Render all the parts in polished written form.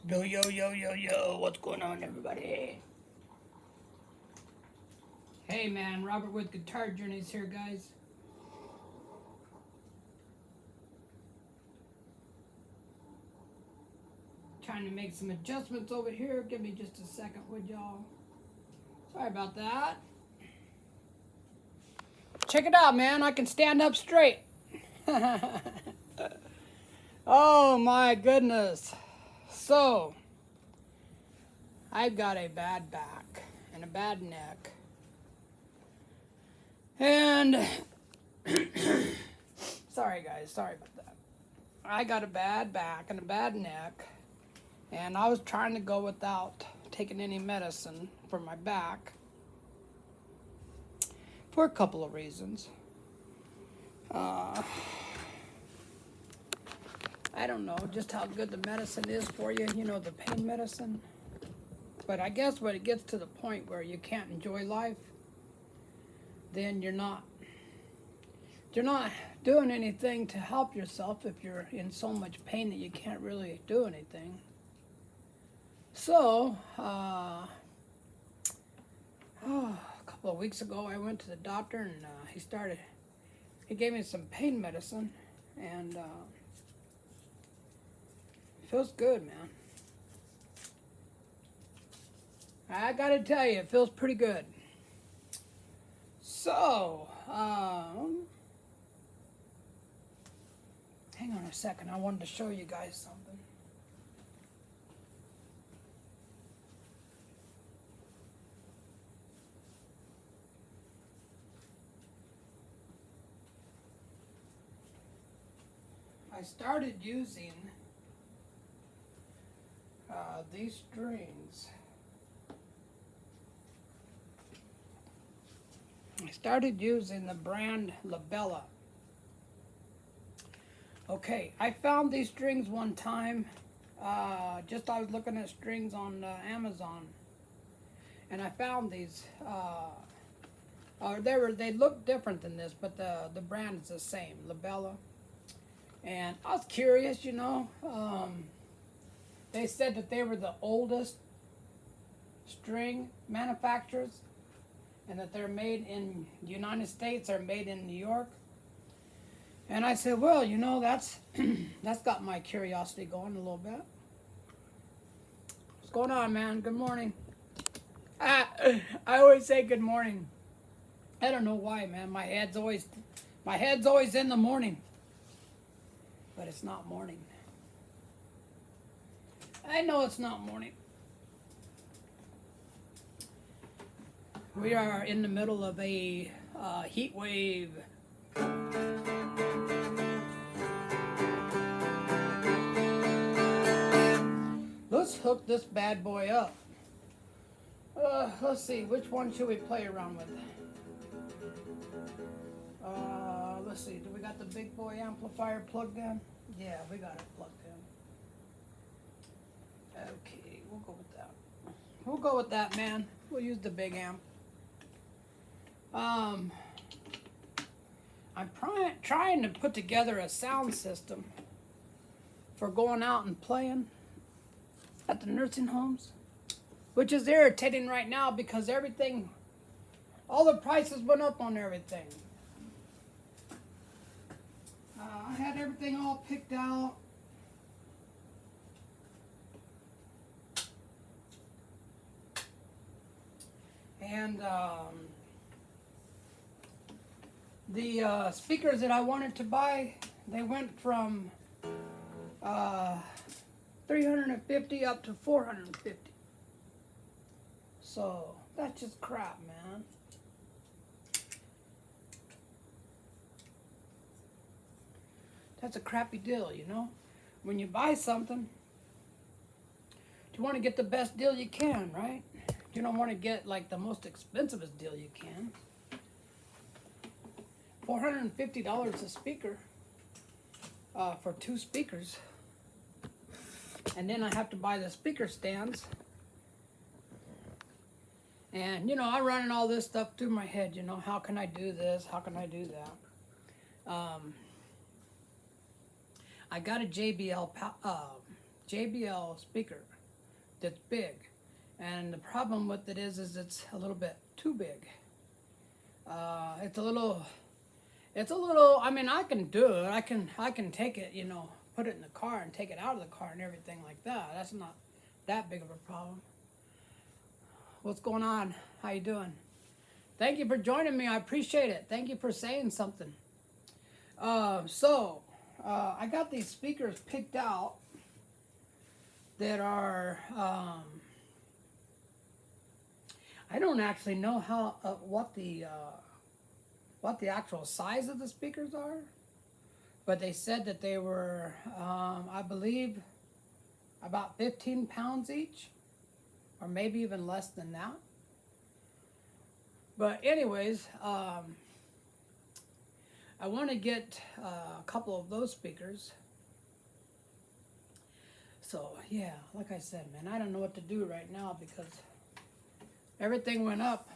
Yo, yo, yo, yo, yo, what's going on, everybody? Hey, man, Robert with Guitar Journeys here, guys. Trying to make some adjustments over here. Give me just a second, would y'all? Sorry about that. Check it out, man. I can stand up straight. Oh, my goodness. So, I've got a bad back and a bad neck. And sorry guys, sorry about that. I got a bad back and a bad neck, and I was trying to go without taking any medicine for my back for a couple of reasons. I don't know just how good the medicine is for you, you know, the pain medicine. But I guess when it gets to the point where you can't enjoy life, then you're not doing anything to help yourself if you're in so much pain that you can't really do anything. So, a couple of weeks ago, I went to the doctor and he gave me some pain medicine, and it feels good, man. I gotta tell you, it feels pretty good. So, hang on a second. I wanted to show you guys something. I started using these strings. I started using the brand Labella. Okay, I found these strings one time. I was looking at strings on Amazon, and I found these. They look different than this, but the brand is the same, Labella. And I was curious, you know. They said that they were the oldest string manufacturers, and that they're made in the United States, they're made in New York. And I said, well, you know, that's that's got my curiosity going a little bit. What's going on, man? Good morning. I always say good morning. I don't know why, man. My head's always in the morning. But it's not morning. I know it's not morning. We are in the middle of a heat wave. Let's hook this bad boy up. Let's see, which one should we play around with? Let's see, do we got the big boy amplifier plugged in? Yeah, we got it plugged in. Okay, we'll go with that. We'll go with that, man. We'll use the big amp. I'm trying to put together a sound system for going out and playing at the nursing homes, which is irritating right now because all the prices went up on everything. I had everything all picked out. And the speakers that I wanted to buy, they went from 350 up to 450. So that's just crap, man. That's a crappy deal, you know? When you buy something, you want to get the best deal you can, right? You don't want to get like the most expensivest deal you can. $450 a speaker for 2 speakers. And then I have to buy the speaker stands. And, you know, I'm running all this stuff through my head, you know, how can I do this? How can I do that? I got a JBL speaker that's big. And the problem with it is it's a little bit too big. It's a little, I mean, I can do it. I can take it, put it in the car and take it out of the car and everything like that. That's not that big of a problem. What's going on? How you doing? Thank you for joining me. I appreciate it. Thank you for saying something. I got these speakers picked out that are, I don't actually know what the actual size of the speakers are, but they said that they were, I believe, about 15 pounds each, or maybe even less than that. But anyways, I want to get a couple of those speakers. So yeah, like I said, man, I don't know what to do right now because everything went up,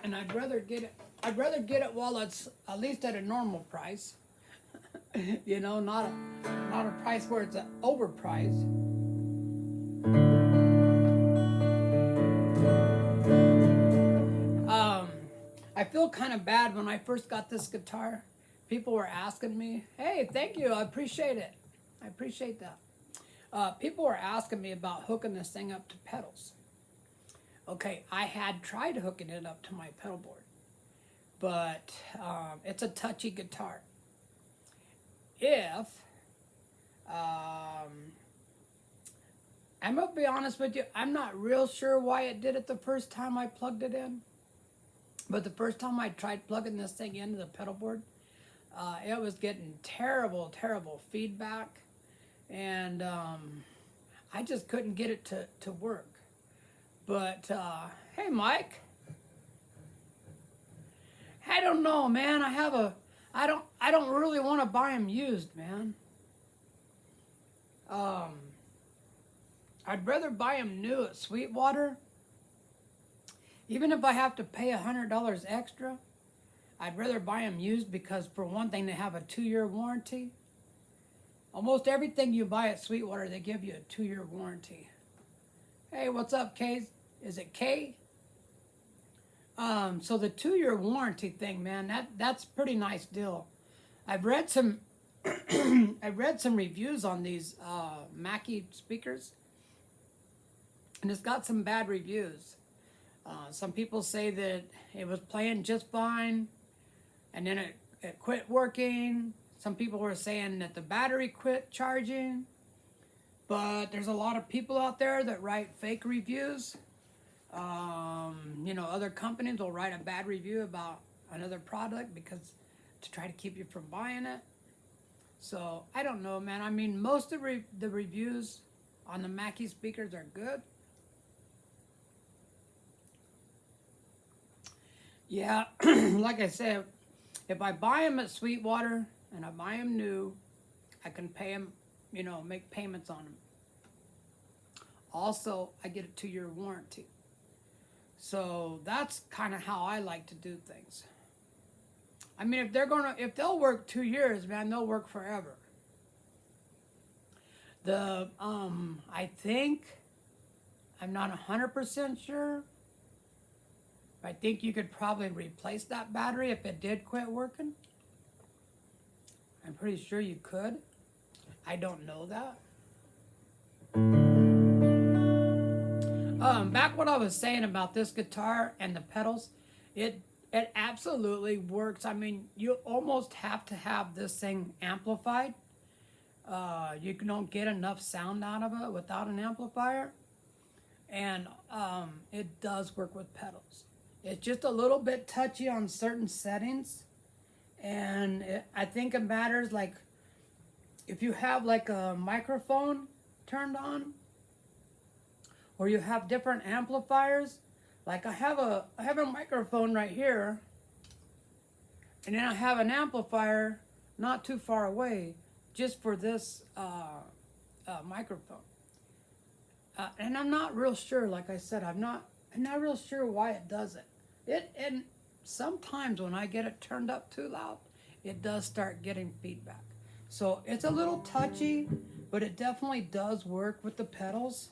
and I'd rather get it while it's at least at a normal price. Not a price where it's overpriced. I feel kind of bad when I first got this guitar. People were asking me, hey, thank you, I appreciate it. I appreciate that. People were asking me about hooking this thing up to pedals. Okay, I had tried hooking it up to my pedal board, but it's a touchy guitar. I'm gonna be honest with you, I'm not real sure why it did it the first time I plugged it in. But the first time I tried plugging this thing into the pedal board, it was getting terrible feedback. And I just couldn't get it to work. But, hey, Mike. I don't know, man. I don't really want to buy them used, man. I'd rather buy them new at Sweetwater. Even if I have to pay $100 extra, I'd rather buy them used because, for one thing, they have a 2-year warranty. Almost everything you buy at Sweetwater, they give you a 2-year warranty. Hey, what's up, Kay? Is it Kay? So the 2-year warranty thing, man, that's a pretty nice deal. I've read some reviews on these Mackie speakers, and it's got some bad reviews. Some people say that it was playing just fine, and then it quit working. Some people were saying that the battery quit charging. But there's a lot of people out there that write fake reviews. Other companies will write a bad review about another product because to try to keep you from buying it. So I don't know, man. I mean, most of the reviews on the Mackie speakers are good. Yeah, like I said, if I buy them at Sweetwater and I buy them new, I can pay them, make payments on them. Also, I get a 2-year warranty. So that's kind of how I like to do things. I mean, if they'll work 2 years, man, they'll work forever. I think, I'm not 100% sure, I think you could probably replace that battery if it did quit working. I'm pretty sure you could. I don't know that. Back what I was saying about this guitar and the pedals, it absolutely works. I mean, you almost have to have this thing amplified. You don't get enough sound out of it without an amplifier. And it does work with pedals. It's just a little bit touchy on certain settings. And I think it matters, like, if you have like a microphone turned on, or you have different amplifiers. Like I have a microphone right here, and then I have an amplifier not too far away, just for this microphone. And I'm not real sure. Like I said, I'm not real sure why it does it. And sometimes when I get it turned up too loud, it does start getting feedback. So it's a little touchy, but it definitely does work with the pedals.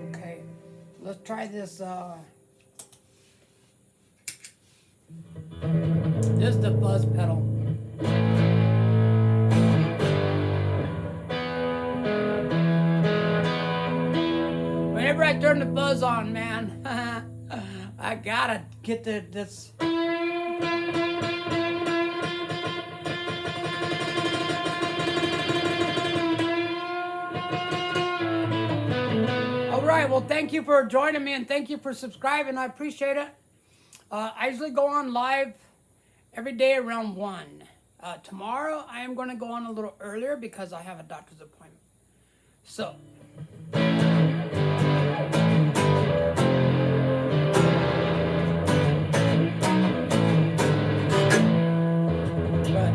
Okay, let's try this. This is the buzz pedal. Whenever I turn the buzz on, man, I gotta get this. All right, well, thank you for joining me and thank you for subscribing. I appreciate it. I usually go on live every day around 1. Tomorrow, I am going to go on a little earlier because I have a doctor's appointment. So, but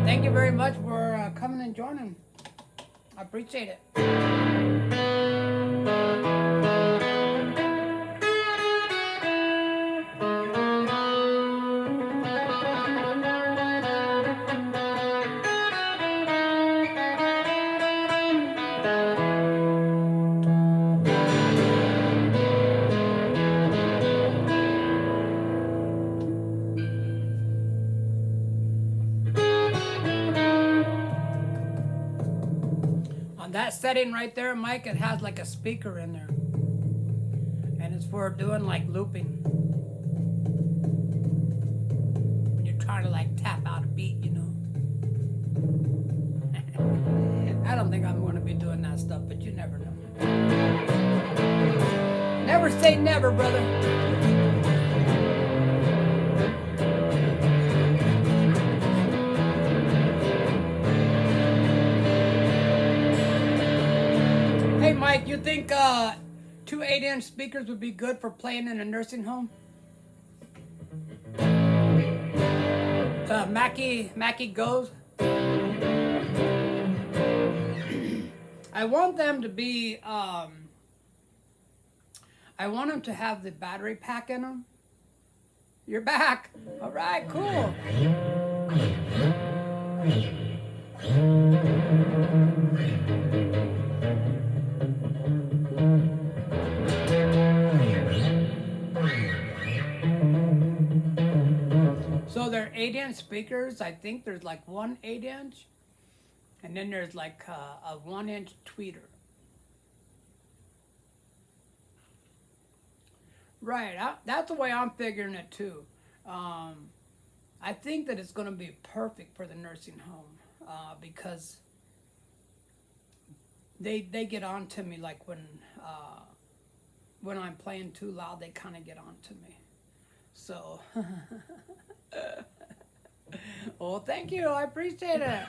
thank you very much for coming and joining. I appreciate it. That setting right there, Mike, it has like a speaker in there. And it's for doing like looping. When you're trying to like tap out a beat, you know. I don't think I'm going to be doing that stuff, but you never know. Never say never, brother. Hey, Mike, you think 2 8-inch speakers would be good for playing in a nursing home? Mackie goes. I want them to be, I want them to have the battery pack in them. You're back. All right, cool. So they're 8-inch speakers. I think there's like one 8-inch, and then there's like a 1-inch tweeter. Right, that's the way I'm figuring it too. I think that it's going to be perfect for the nursing home because they get on to me like when I'm playing too loud, they kind of get on to me. So, well, thank you. I appreciate it.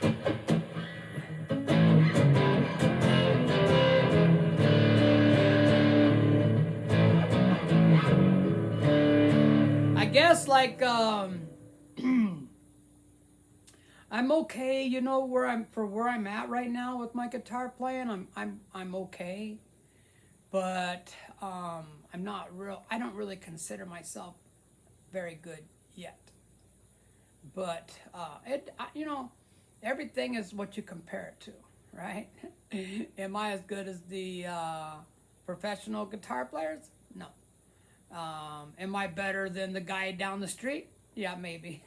I guess like I'm okay, you know, where I'm at right now with my guitar playing. I'm okay, but I'm not real. I don't really consider myself very good yet. But you know, everything is what you compare it to, right? Am I as good as the professional guitar players? No. Am I better than the guy down the street? Yeah, maybe.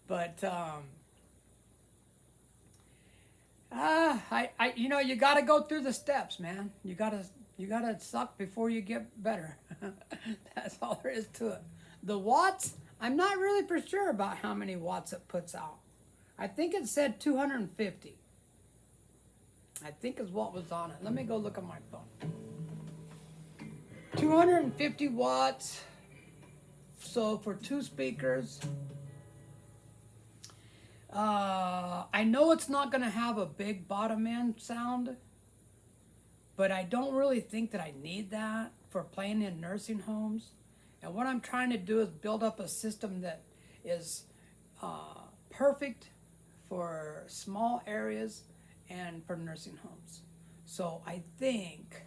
But you know, you got to go through the steps, man. You gotta suck before you get better. That's all there is to it. The watts, I'm not really for sure about how many watts it puts out. I think it said 250. I think is what was on it. Let me go look at my phone. 250 watts. So for 2 speakers. I know it's not going to have a big bottom end sound, but I don't really think that I need that for playing in nursing homes. And what I'm trying to do is build up a system that is perfect for small areas and for nursing homes. So I think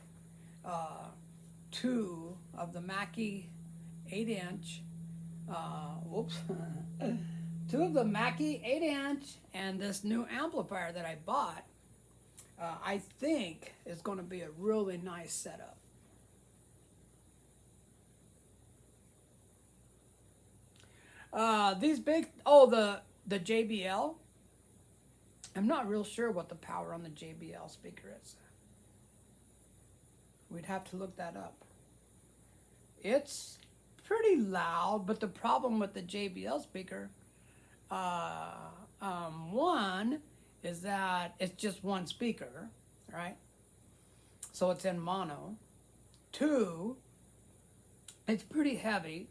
two of the Mackie 8-inch, whoops, two of the Mackie 8-inch and this new amplifier that I bought, I think is going to be a really nice setup. These big, the JBL, I'm not real sure what the power on the JBL speaker is. We'd have to look that up. It's pretty loud, but the problem with the JBL speaker, one is that it's just one speaker, right? So it's in mono. Two, it's pretty heavy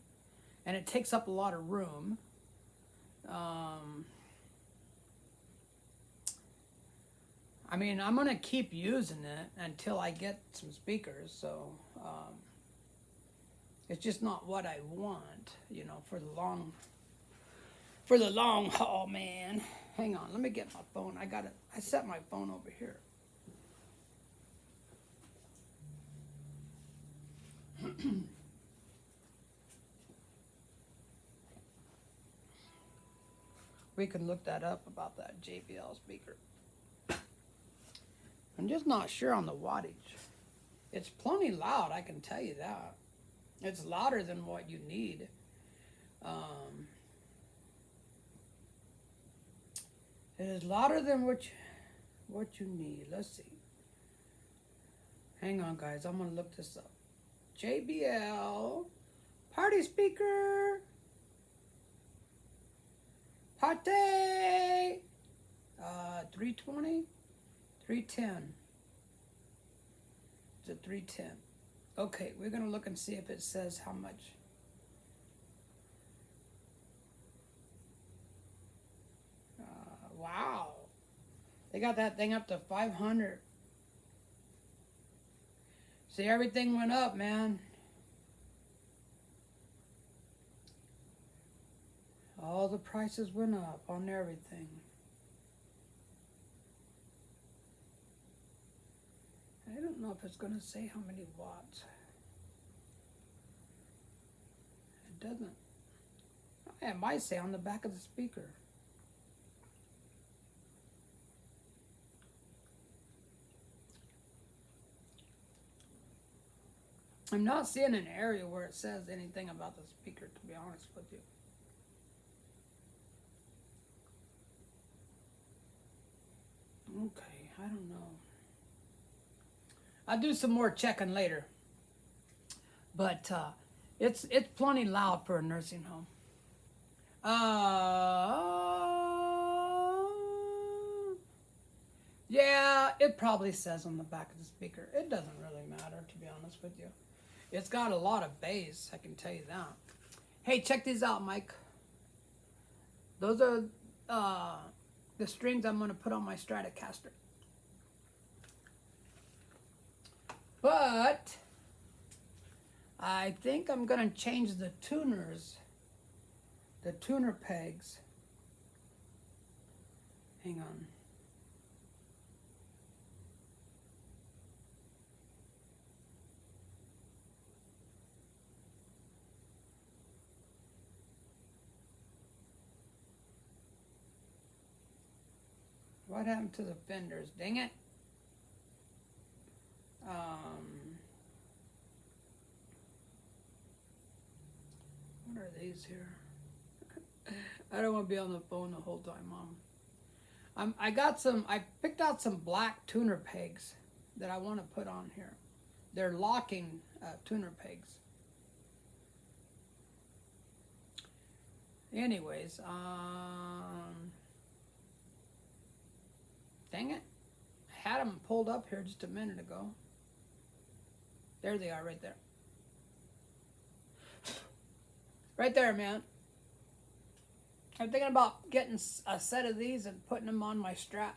and it takes up a lot of room. I mean, I'm gonna keep using it until I get some speakers, so it's just not what I want, you know, for the long haul, man. Hang on, let me get my phone. I set my phone over here. We can look that up about that JBL speaker. I'm just not sure on the wattage. It's plenty loud, I can tell you that. It's louder than what you need. It is louder than what you need. Let's see. Hang on, guys. I'm going to look this up. JBL party speaker. Party. 320. 310. It's a 310. Okay, we're going to look and see if it says how much. Wow. They got that thing up to 500. See, everything went up, man. All the prices went up on everything. I don't know if it's going to say how many watts. It doesn't. It might say on the back of the speaker. I'm not seeing an area where it says anything about the speaker, to be honest with you. Okay, I don't know. I'll do some more checking later. But it's plenty loud for a nursing home. Yeah, it probably says on the back of the speaker. It doesn't really matter, to be honest with you. It's got a lot of bass, I can tell you that. Hey, check these out, Mike. Those are the strings I'm going to put on my Stratocaster. But I think I'm going to change the tuners, the tuner pegs. Hang on. What happened to the fenders? Dang it. What are these here? I don't want to be on the phone the whole time, Mom. I picked out some black tuner pegs that I want to put on here. They're locking tuner pegs. Anyways, dang it. I had them pulled up here just a minute ago. There they are, right there. Right there, man. I'm thinking about getting a set of these and putting them on my Strat.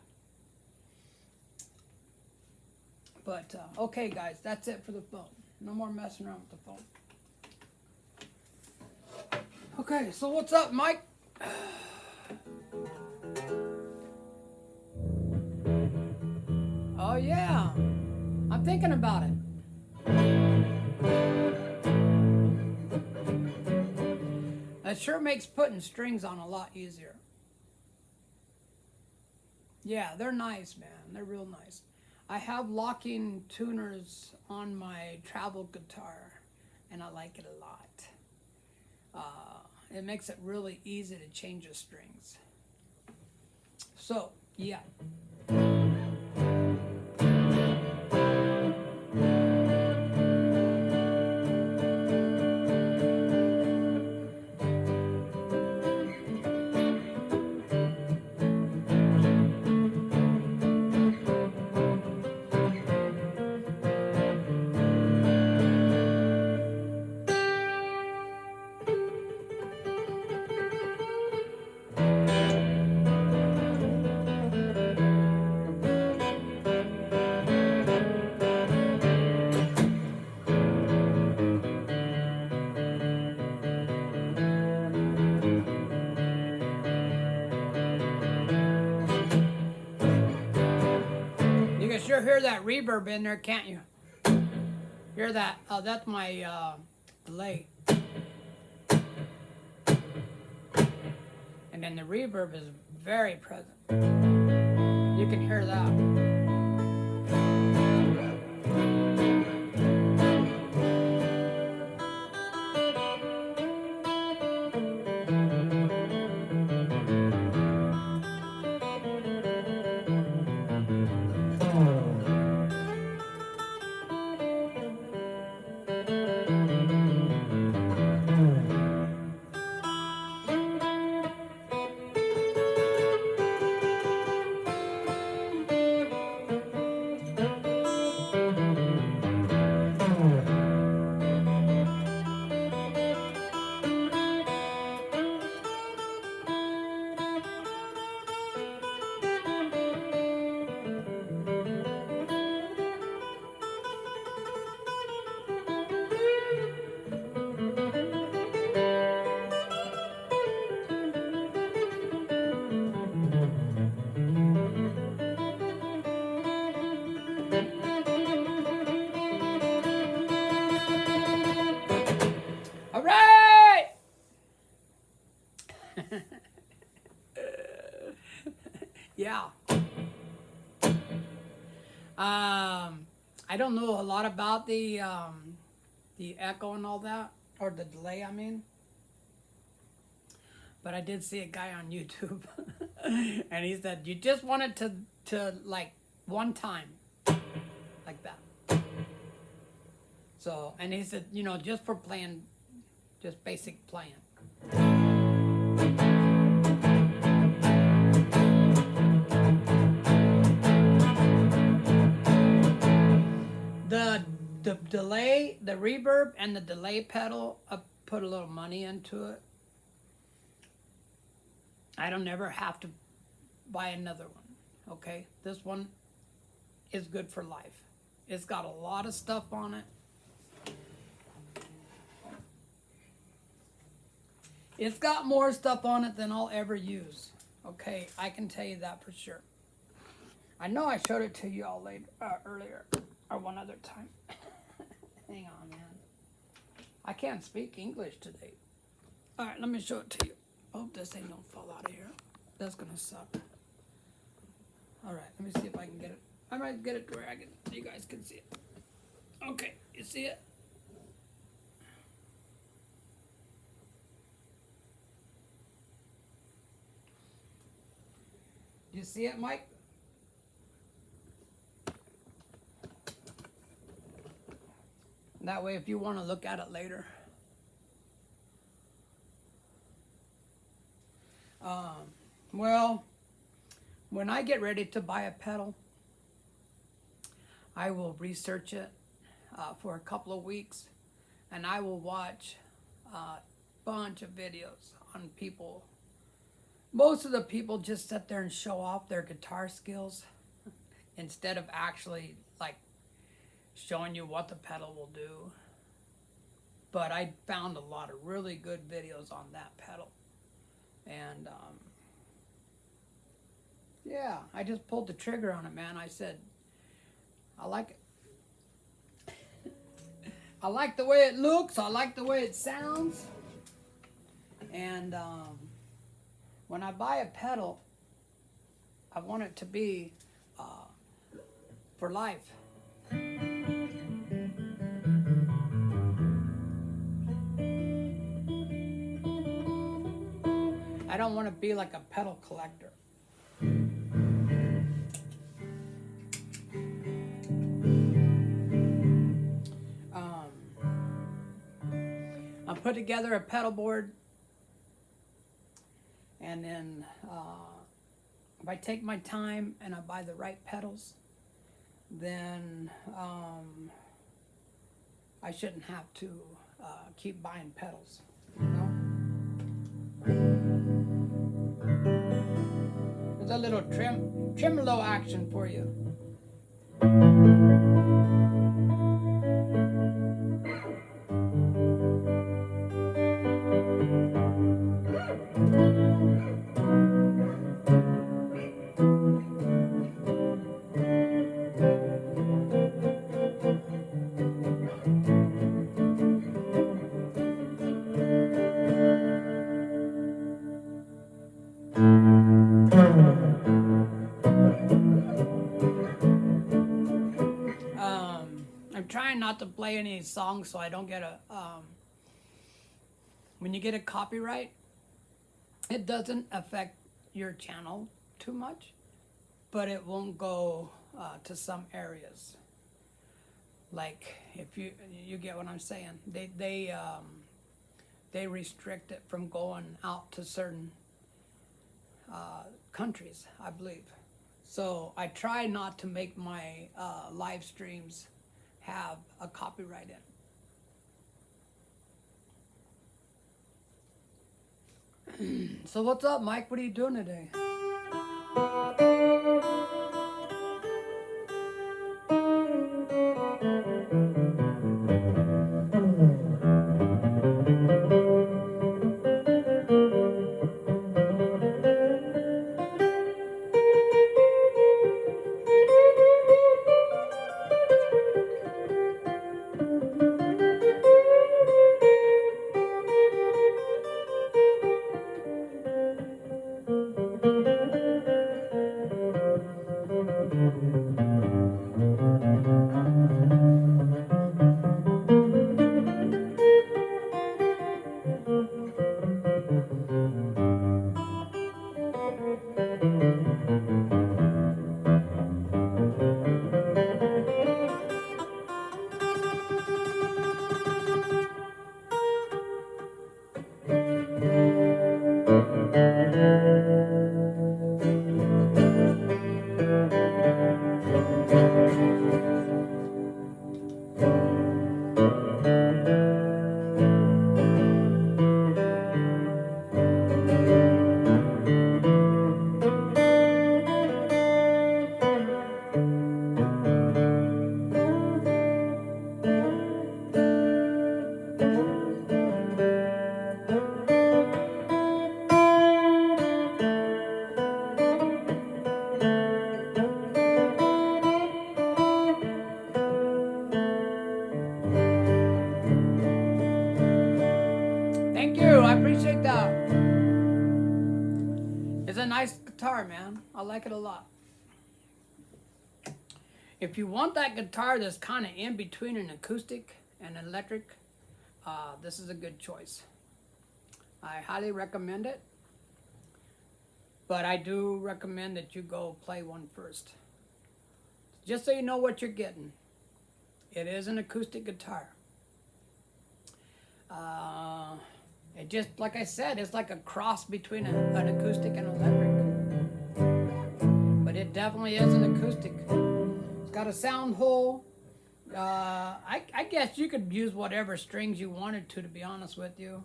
But, okay, guys, that's it for the phone. No more messing around with the phone. Okay, so what's up, Mike? yeah, I'm thinking about it. It sure makes putting strings on a lot easier. Yeah, they're nice, man. They're real nice. I have locking tuners on my travel guitar, and I like it a lot. It makes it really easy to change the strings. So, yeah. You can sure hear that reverb in there, can't you? Hear that? That's my delay. And then the reverb is very present. You can hear that. All right! Yeah. I don't know a lot about the echo and all that, or the delay, I mean. But I did see a guy on YouTube, and he said you just want it to like one time, like that. So, and he said, you know, just for playing, just basic playing. The delay, the reverb, and the delay pedal, I put a little money into it. I don't ever have to buy another one. Okay, this one is good for life. It's got a lot of stuff on it. It's got more stuff on it than I'll ever use. Okay, I can tell you that for sure. I know I showed it to you all later, earlier, or one other time. Hang on, man. I can't speak English today. All right, let me show it to you. Hope this thing don't fall out of here. That's gonna suck. All right, let me see if I can get it. I might get it to where you guys can see it. Okay, you see it? You see it, Mike? That way, if you want to look at it later. Well, when I get ready to buy a pedal, I will research it for a couple of weeks, and I will watch a bunch of videos on people. Most of the people just sit there and show off their guitar skills instead of actually like showing you what the pedal will do. But I found a lot of really good videos on that pedal. And yeah, I just pulled the trigger on it, man. I said, I like it. I like the way it looks. I like the way it sounds. And when I buy a pedal, I want it to be for life. I don't want to be like a pedal collector. I put together a pedal board, and then if I take my time and I buy the right pedals, then I shouldn't have to keep buying pedals, you know? There's a little tremolo action for you. I'm trying not to play any songs so I don't get a when you get a copyright, it doesn't affect your channel too much, but it won't go to some areas. Like if you get what I'm saying, they restrict it from going out to certain countries, I believe. So I try not to make my live streams have a copyright in. So what's up, Mike? What are you doing today? Thank you, I appreciate that. It's a nice guitar, man. I like it a lot. If you want that guitar that's kind of in between an acoustic and an electric, this is a good choice. I highly recommend it, but I do recommend that you go play one first. Just so you know what you're getting. It is an acoustic guitar. It just, like I said, it's like a cross between an acoustic and electric. But it definitely is an acoustic. It's got a sound hole. I guess you could use whatever strings you wanted to be honest with you.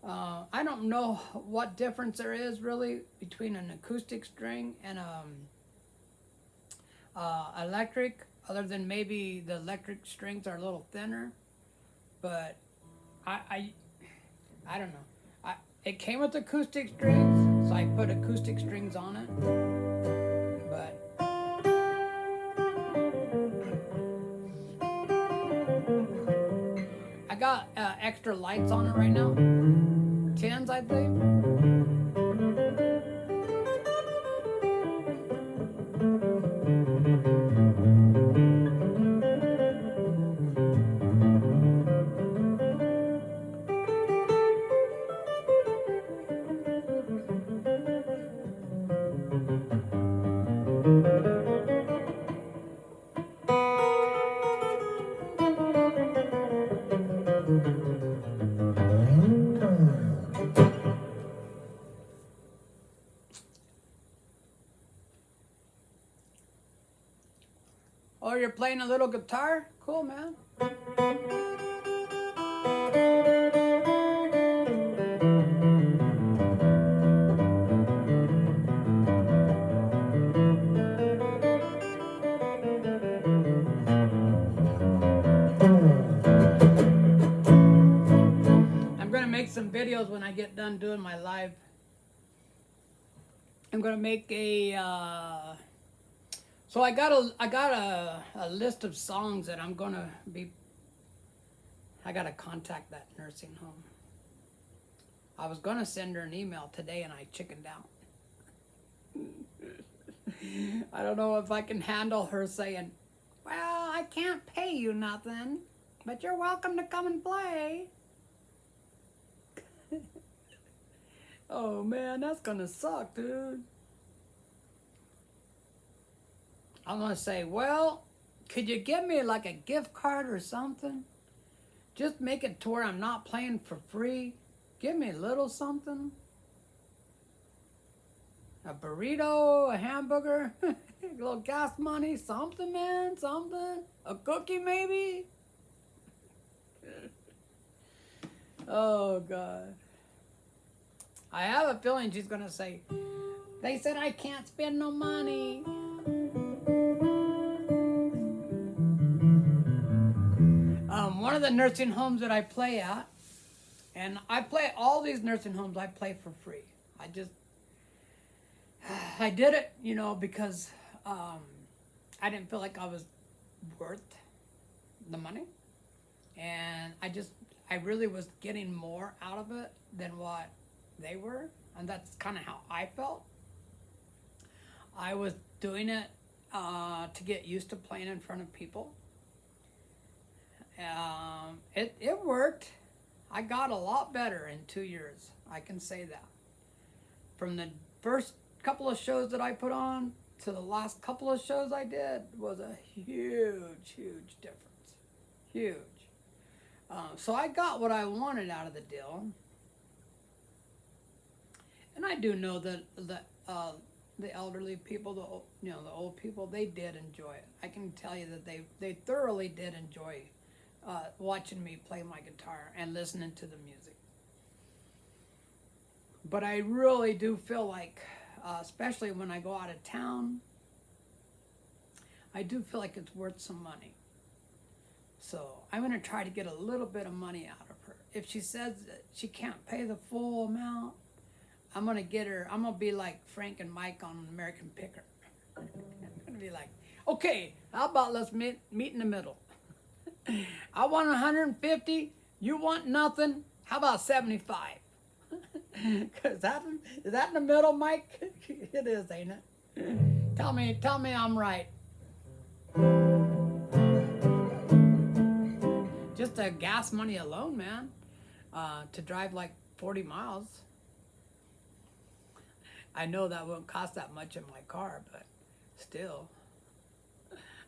I don't know what difference there is really between an acoustic string and electric, other than maybe the electric strings are a little thinner. But I don't know. It came with acoustic strings, so I put acoustic strings on it. But extra lights on it right now. 10s, I think. Oh, you're playing a little guitar? Cool, man. I'm gonna make some videos when I get done doing my live. I'm gonna make a. So I got a list of songs that I'm gonna be. I gotta contact that nursing home. I was gonna send her an email today and I chickened out. I don't know if I can handle her saying, "Well, I can't pay you nothing, but you're welcome to come and play." Oh man, that's gonna suck, dude. I'm gonna say, well, could you give me like a gift card or something? Just make it to where I'm not playing for free. Give me a little something. A burrito, a hamburger, a little gas money, something, man, something. A cookie, maybe? Oh, God. I have a feeling she's gonna say, they said I can't spend no money. One of the nursing homes that I play at, and I play all these nursing homes, I play for free. I did it, because I didn't feel like I was worth the money. And I really was getting more out of it than what they were. And that's kind of how I felt. I was doing it to get used to playing in front of people. It worked. I got a lot better in 2 years. I can say that. From the first couple of shows that I put on to the last couple of shows I did was a huge, huge difference. Huge. So I got what I wanted out of the deal. And I do know that the elderly people, the old people, they did enjoy it. I can tell you that they thoroughly did enjoy watching me play my guitar and listening to the music. But I really do feel like, especially when I go out of town, I do feel like it's worth some money. So I'm going to try to get a little bit of money out of her. If she says that she can't pay the full amount, I'm going to be like Frank and Mike on American Picker. I'm going to be like, okay, how about let's meet in the middle? I want 150, you want nothing, how about 75? Is that in the middle, Mike? It is, ain't it? Tell me I'm right. Just the gas money alone, man, to drive like 40 miles. I know that won't cost that much in my car, but still.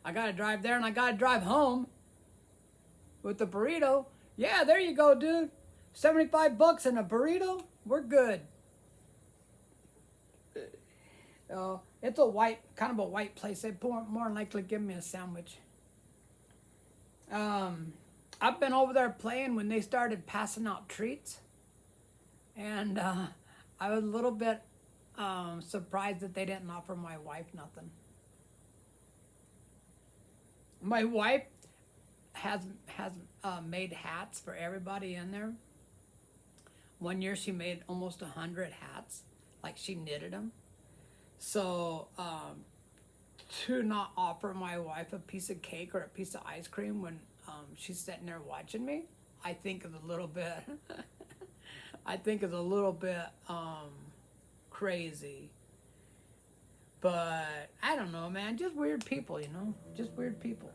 I gotta drive there and I gotta drive home with the burrito. Yeah, there you go, dude. $75 and a burrito? We're good. It's kind of a white place. They more than likely give me a sandwich. I've been over there playing when they started passing out treats. And I was a little bit surprised that they didn't offer my wife nothing. My wife has made hats for everybody in there. One year she made almost 100 hats, like she knitted them. So to not offer my wife a piece of cake or a piece of ice cream when she's sitting there watching me, I think is a little bit, I think is a little bit crazy. But I don't know, man. Just weird people, you know? Just weird people.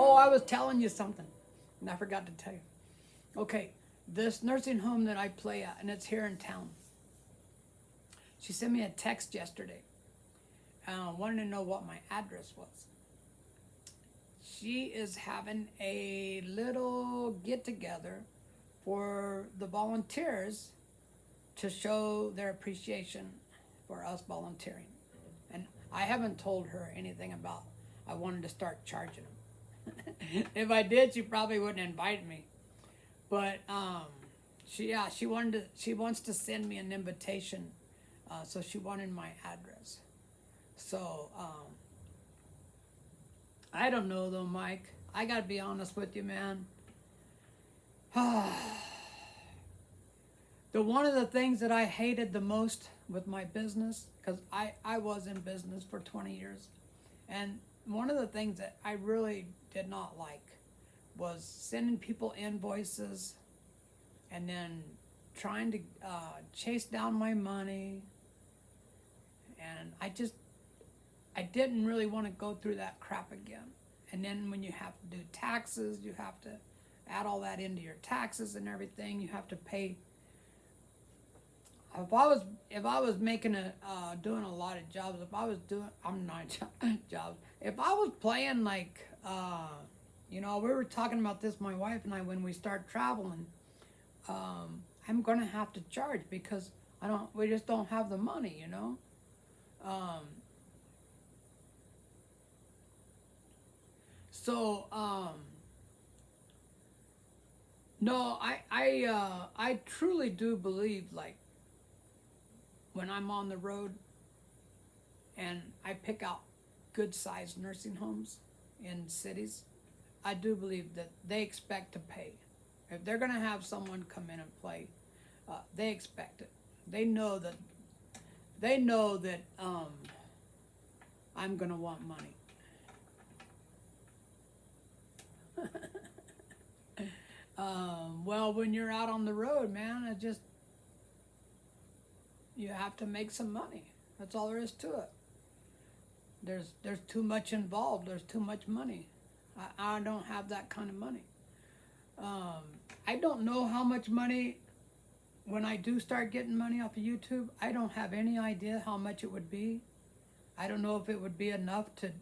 Oh, I was telling you something, and I forgot to tell you. Okay, this nursing home that I play at, and it's here in town. She sent me a text yesterday, wanting to know what my address was. She is having a little get together for the volunteers to show their appreciation for us volunteering. And I haven't told her anything about I wanted to start charging them. If I did, she probably wouldn't invite me. But she wants to send me an invitation. So she wanted my address. So I don't know though, Mike. I gotta be honest with you, man. One of the things that I hated the most with my business, because I was in business for 20 years, and one of the things that I really did not like was sending people invoices and then trying to chase down my money. And I didn't really want to go through that crap again. And then when you have to do taxes, you have to add all that into your taxes and everything. You have to pay. If I was making doing a lot of jobs, if I was playing like, we were talking about this, my wife and I, when we start traveling, I'm gonna have to charge because we just don't have the money, you know. No, I truly do believe, like, when I'm on the road and I pick out good sized nursing homes in cities, I do believe that they expect to pay. If they're gonna have someone come in and play, they expect it. They know that I'm gonna want money. Well, when you're out on the road, man, you have to make some money. That's all there is to it. There's too much involved. There's too much money. I don't have that kind of money. I don't know how much money, when I do start getting money off of YouTube, I don't have any idea how much it would be. I don't know if it would be enough to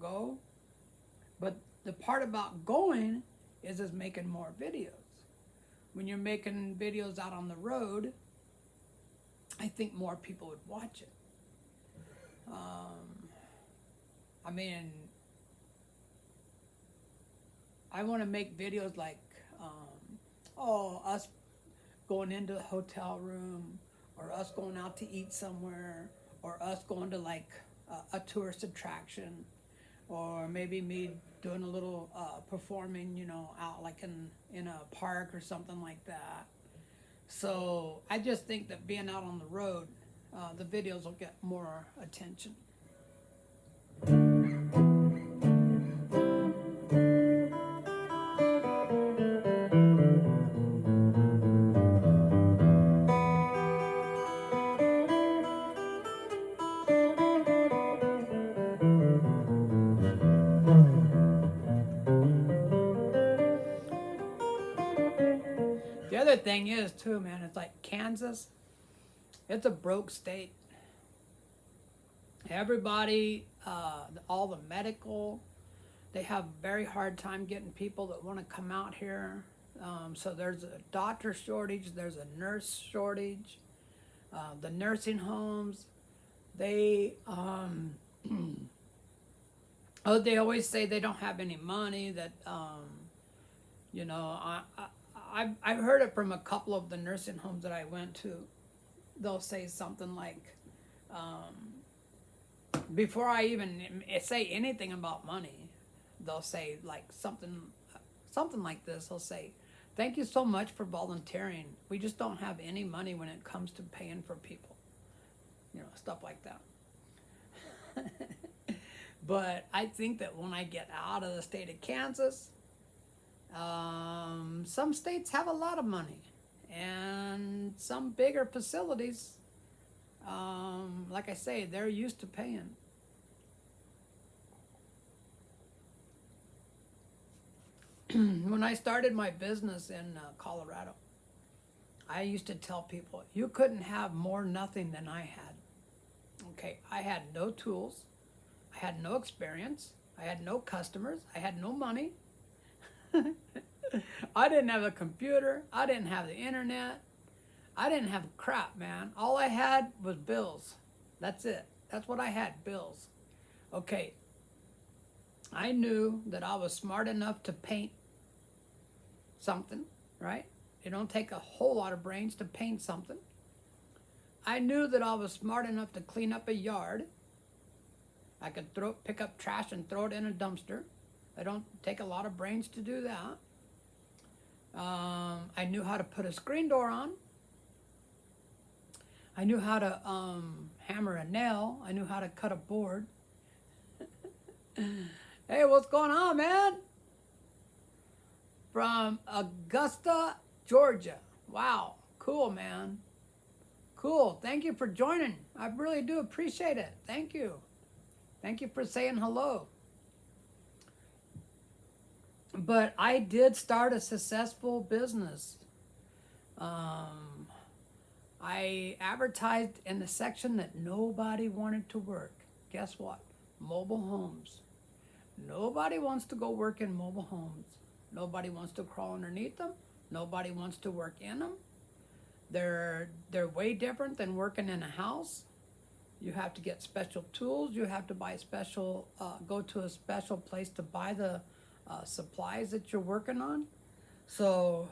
go. But the part about going is making more videos. When you're making videos out on the road, I think more people would watch it. I mean, I want to make videos like, us going into a hotel room, or us going out to eat somewhere, or us going to like a tourist attraction, or maybe me doing a little performing, out like in a park or something like that. So I just think that being out on the road, the videos will get more attention. The other thing is too, man, it's like Kansas, it's a broke state. Everybody, all the medical, they have a very hard time getting people that want to come out here. So there's a doctor shortage, there's a nurse shortage. The nursing homes, they they always say they don't have any money, that I've heard it from a couple of the nursing homes that I went to. They'll say something like, before I even say anything about money, they'll say like something like this. They'll say, "Thank you so much for volunteering. We just don't have any money when it comes to paying for people." Stuff like that. But I think that when I get out of the state of Kansas, some states have a lot of money, and some bigger facilities, like I say, they're used to paying. When I started my business in Colorado, I used to tell people, you couldn't have more nothing than I had. Okay, I had no tools, I had no experience, I had no customers, I had no money. I didn't have a computer, I didn't have the internet, I didn't have crap, man. All I had was bills. That's it. That's what I had, bills. Okay, I knew that I was smart enough to paint something, right? It don't take a whole lot of brains to paint something. I knew that I was smart enough to clean up a yard. I could pick up trash and throw it in a dumpster. I don't take a lot of brains to do that. I knew how to put a screen door on. I knew how to hammer a nail. I knew how to cut a board. Hey, what's going on, man? From Augusta, Georgia. Wow, cool, man. Cool. Thank you for joining. I really do appreciate it. Thank you. Thank you for saying hello. But I did start a successful business. I advertised in the section that nobody wanted to work. Guess what? Mobile homes. Nobody wants to go work in mobile homes. Nobody wants to crawl underneath them. Nobody wants to work in them. They're way different than working in a house. You have to get special tools. You have to buy special, go to a special place to buy the supplies that you're working on. So,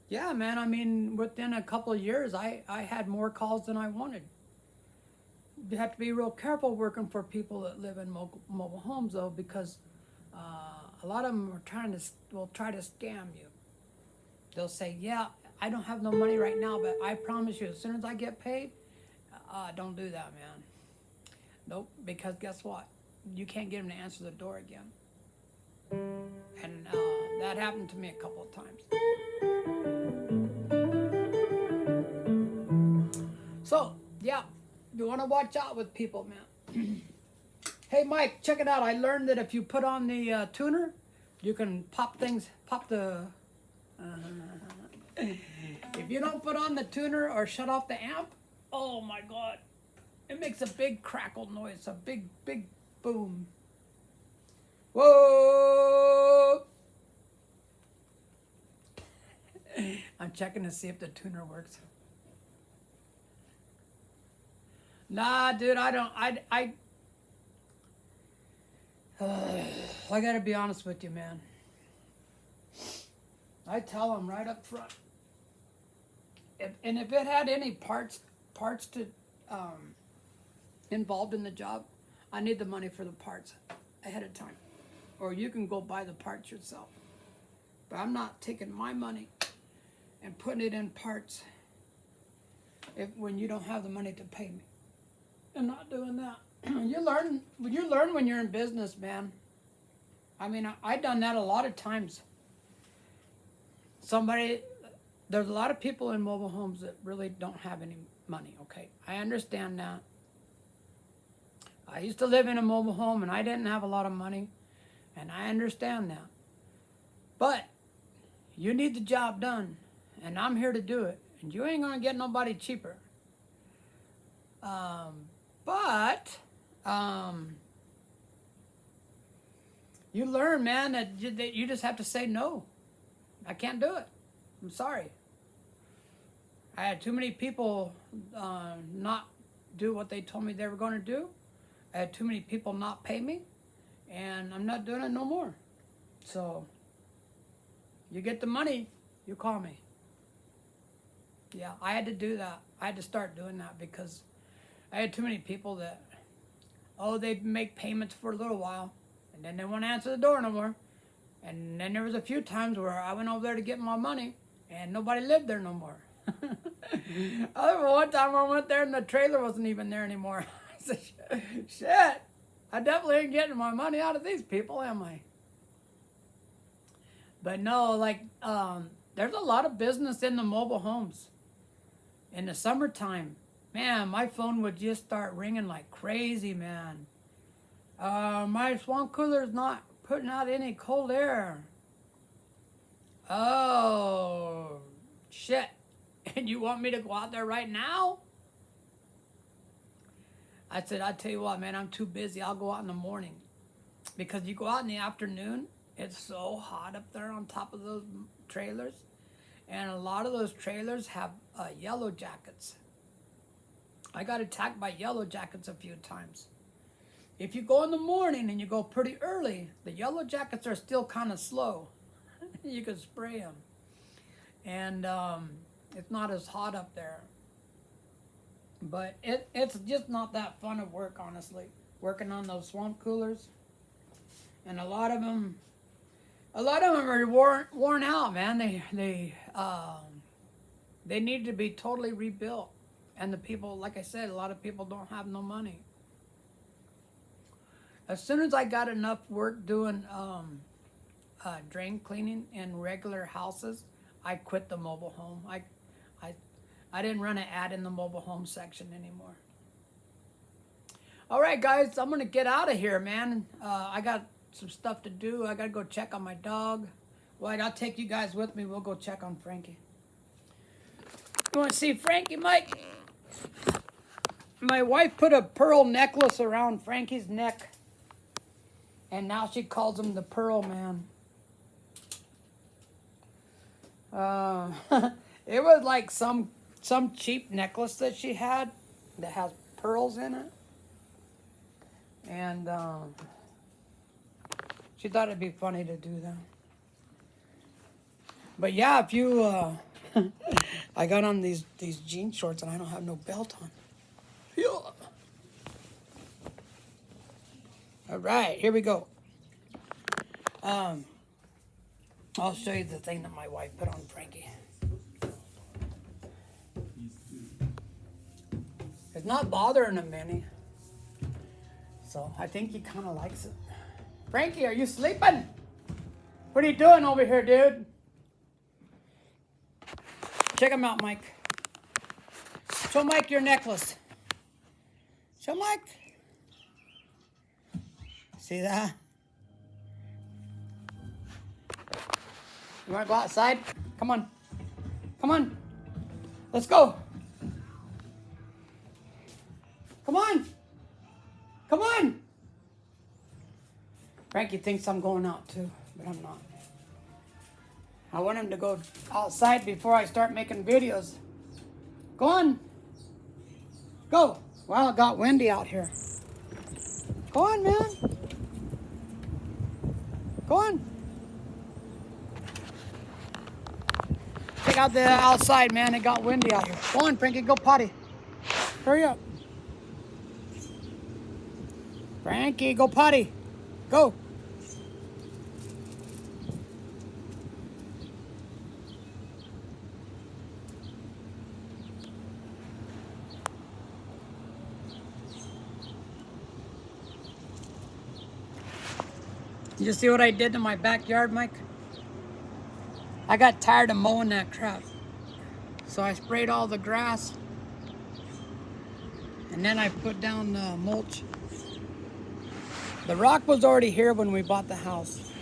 yeah, man, I mean, within a couple of years, I had more calls than I wanted. You have to be real careful working for people that live in mobile homes, though, because a lot of them will try to scam you. They'll say, yeah, I don't have no money right now, but I promise you, as soon as I get paid, don't do that, man. Nope, because guess what? You can't get them to answer the door again. And that happened to me a couple of times. So, yeah, you want to watch out with people, man. Hey, Mike, check it out. I learned that if you put on the tuner, you can pop the... if you don't put on the tuner or shut off the amp, oh my God, it makes a big crackle noise, a big boom. Whoa! I'm checking to see if the tuner works. Nah, dude, I don't. I gotta be honest with you, man. I tell them right up front. If it had any parts to involved in the job, I need the money for the parts ahead of time, or you can go buy the parts yourself. But I'm not taking my money and putting it in parts when you don't have the money to pay me. I'm not doing that. You learn when you're in business, man. I mean, I've done that a lot of times. There's a lot of people in mobile homes that really don't have any money, okay? I understand that. I used to live in a mobile home and I didn't have a lot of money, and I understand that. But you need the job done, and I'm here to do it, and you ain't gonna get nobody cheaper. But you learn, man, that you just have to say no. I can't do it. I'm sorry. I had too many people not do what they told me they were going to do. I had too many people not pay me, and I'm not doing it no more. So, you get the money, you call me. Yeah, I had to do that. I had to start doing that because I had too many people that, they'd make payments for a little while, and then they wouldn't answer the door no more. And then there was a few times where I went over there to get my money, and nobody lived there no more. I remember one time I went there and the trailer wasn't even there anymore. I said, shit, I definitely ain't getting my money out of these people, am I? But no, like, there's a lot of business in the mobile homes. In the summertime, man, my phone would just start ringing like crazy, man. My swamp cooler's not putting out any cold air. Oh, shit. And you want me to go out there right now? I said, I tell you what, man, I'm too busy. I'll go out in the morning. Because you go out in the afternoon, it's so hot up there on top of those trailers. And a lot of those trailers have yellow jackets. I got attacked by yellow jackets a few times. If you go in the morning and you go pretty early, the yellow jackets are still kind of slow. You can spray them. And it's not as hot up there. But it's just not that fun of work, honestly. Working on those swamp coolers. And a lot of them are worn out, man. They need to be totally rebuilt. And the people, like I said, a lot of people don't have no money. As soon as I got enough work doing drain cleaning in regular houses, I quit the mobile home. I didn't run an ad in the mobile home section anymore. All right, guys, I'm gonna get out of here, man. I got some stuff to do. I gotta go check on my dog. Well, I'll take you guys with me. We'll go check on Frankie. You want to see Frankie, Mike? My wife put a pearl necklace around Frankie's neck, and now she calls him the Pearl Man. It was like some cheap necklace that she had that has pearls in it, and she thought it'd be funny to do that. But yeah, if you, I got on these jean shorts and I don't have no belt on. Yeah. All right, here we go. I'll show you the thing that my wife put on Frankie. It's not bothering him any. So I think he kind of likes it. Frankie, are you sleeping? What are you doing over here, dude? Check him out, Mike. Show Mike your necklace. Show Mike. See that? You want to go outside? Come on. Come on. Let's go. Come on. Come on. Frankie thinks I'm going out too, but I'm not. I want him to go outside before I start making videos. Go on. Go. Well, it got windy out here. Go on, man. Go on. Check out the outside, man. It got windy out here. Go on, Frankie. Go potty. Hurry up. Frankie, go potty. Go. Did you see what I did to my backyard, Mike? I got tired of mowing that crap. So I sprayed all the grass. And then I put down mulch. The rock was already here when we bought the house.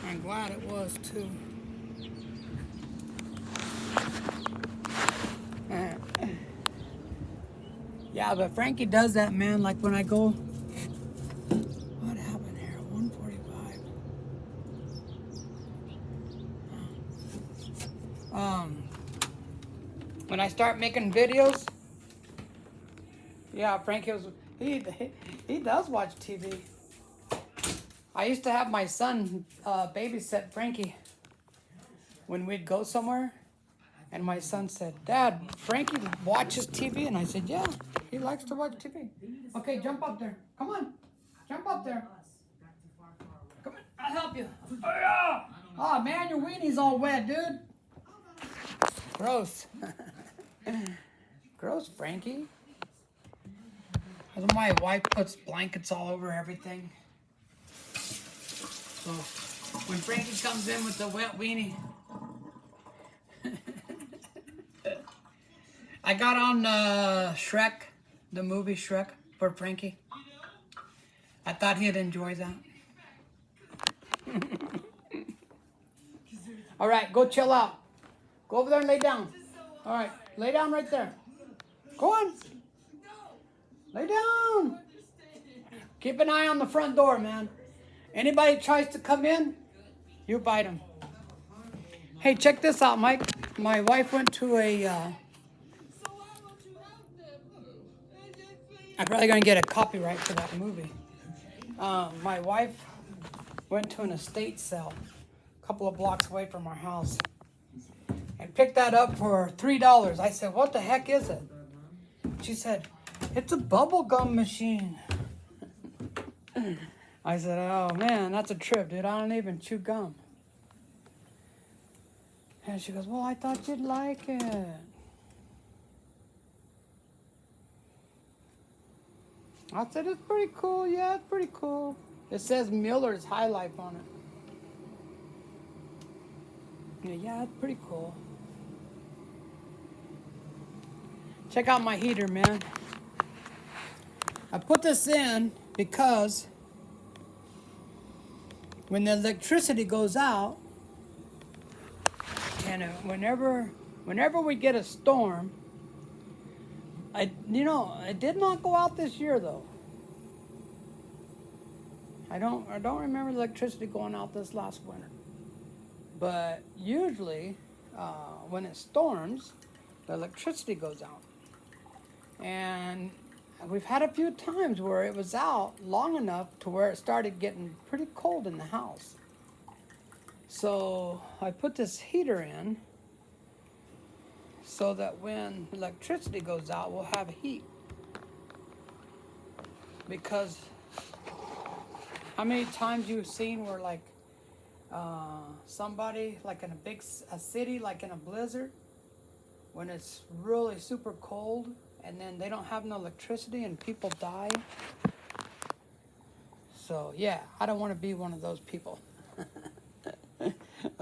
I'm glad it was too. Yeah, but Frankie does that, man. Like when I go... What happened here? 145. When I start making videos... Yeah, Frankie was... He does watch TV. I used to have my son babysit Frankie when we'd go somewhere. And my son said, Dad, Frankie watches TV? And I said, yeah, he likes to watch TV. Okay, jump up there. Come on. Jump up there. Come on, I'll help you. Oh, man, your weenie's all wet, dude. Gross. Gross, Frankie. My wife puts blankets all over everything. So when Frankie comes in with the wet weenie, I got on Shrek, the movie Shrek, for Frankie. I thought he'd enjoy that. All right, go chill out. Go over there and lay down. All right, lay down right there. Go on. Lay down. Keep an eye on the front door, man. Anybody tries to come in, you bite them. Hey, check this out, Mike. My wife went to a... I'm probably going to get a copyright for that movie. My wife went to an estate sale a couple of blocks away from our house and picked that up for $3. I said, what the heck is it? She said, it's a bubble gum machine. I said, oh man, that's a trip, dude. I don't even chew gum. And she goes, well, I thought you'd like it. I said, it's pretty cool. Yeah, it's pretty cool. It says Miller's High Life on it. Yeah, it's pretty cool. Check out my heater, man. I put this in because when the electricity goes out, and whenever we get a storm, it did not go out this year though. I don't remember the electricity going out this last winter. But usually, when it storms, the electricity goes out. And we've had a few times where it was out long enough to where it started getting pretty cold in the house. So I put this heater in so that when electricity goes out, we'll have heat. Because how many times you've seen where like somebody like in a city, like in a blizzard, when it's really super cold and then they don't have no electricity and people die? So yeah, I don't want to be one of those people. I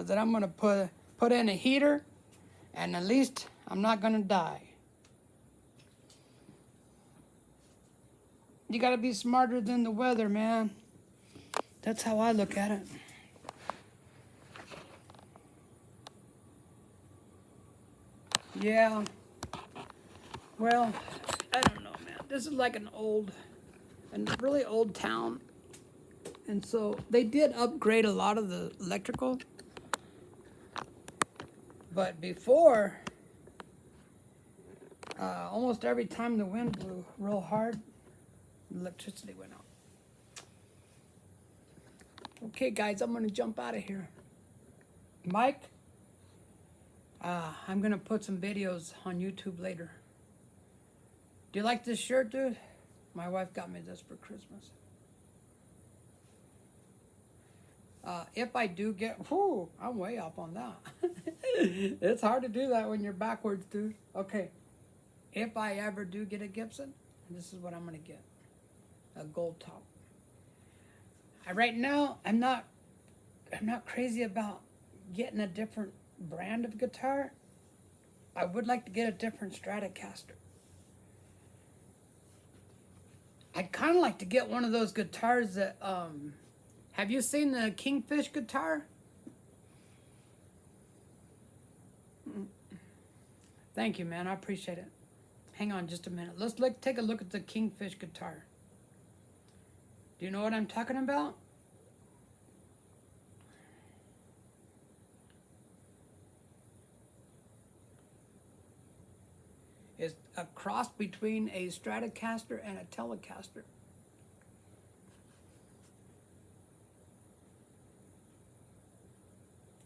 said I'm going to put in a heater and at least I'm not going to die. You got to be smarter than the weather, man. That's how I look at it. Yeah. Well, I don't know, man. This is like a really old town. And so they did upgrade a lot of the electrical. But before, almost every time the wind blew real hard, electricity went out. Okay, guys, I'm going to jump out of here. Mike, I'm going to put some videos on YouTube later. Do you like this shirt, dude? My wife got me this for Christmas. If I do get... Whew, I'm way up on that. It's hard to do that when you're backwards, dude. Okay. If I ever do get a Gibson, this is what I'm going to get. A gold top. Right now, I'm not crazy about getting a different brand of guitar. I would like to get a different Stratocaster. I'd kind of like to get one of those guitars that, have you seen the Kingfish guitar? Thank you, man. I appreciate it. Hang on just a minute. Let's take a look at the Kingfish guitar. Do you know what I'm talking about? It's a cross between a Stratocaster and a Telecaster.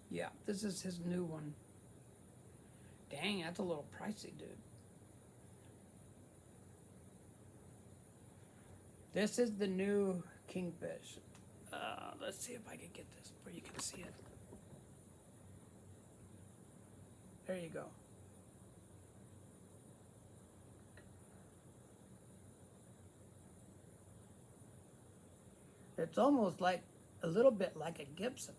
Yeah, this is his new one. Dang, that's a little pricey, dude. This is the new Kingfish. Let's see if I can get this where you can see it. There you go. It's almost like a little bit like a Gibson.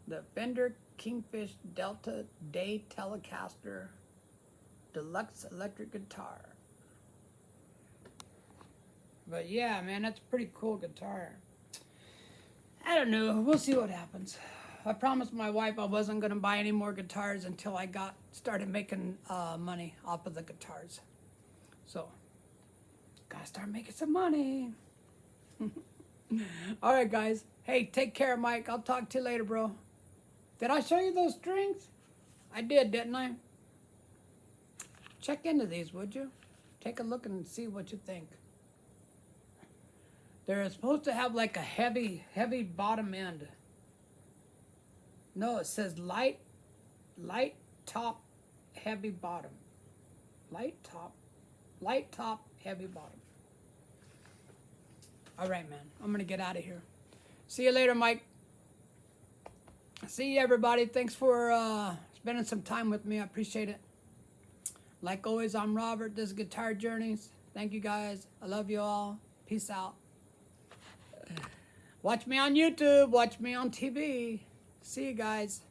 The Fender Kingfish Delta Day Telecaster Deluxe Electric Guitar. But yeah, man, that's a pretty cool guitar. I don't know. We'll see what happens. I promised my wife I wasn't going to buy any more guitars until I started making money off of the guitars. So, gotta start making some money. All right, guys. Hey, take care, Mike. I'll talk to you later, bro. Did I show you those strings? I did, didn't I? Check into these, would you? Take a look and see what you think. They're supposed to have like a heavy bottom end. No, it says light top, heavy bottom. Light top, heavy bottom. All right, man. I'm going to get out of here. See you later, Mike. See you, everybody. Thanks for spending some time with me. I appreciate it. Like always, I'm Robert. This is Guitar Journeys. Thank you, guys. I love you all. Peace out. Watch me on YouTube. Watch me on TV. See you guys.